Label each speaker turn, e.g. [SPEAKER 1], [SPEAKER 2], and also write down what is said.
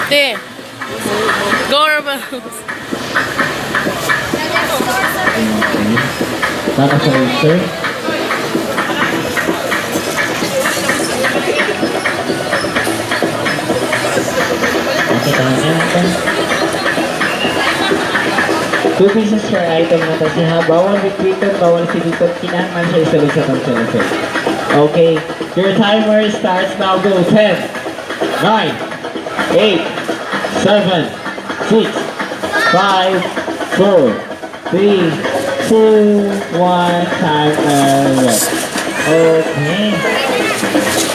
[SPEAKER 1] There. Gore balloons.
[SPEAKER 2] Para sa Easter. Okay, tayo. 2 pieces per item na kasi ha. Bawal bitbitan, bawal silitan. Kinaman siya isa sa tansan. Okay, your timer starts now. Go. 10, 9, 8, 7, 6, 5, 4, 3, 2, 1, timer. Okay.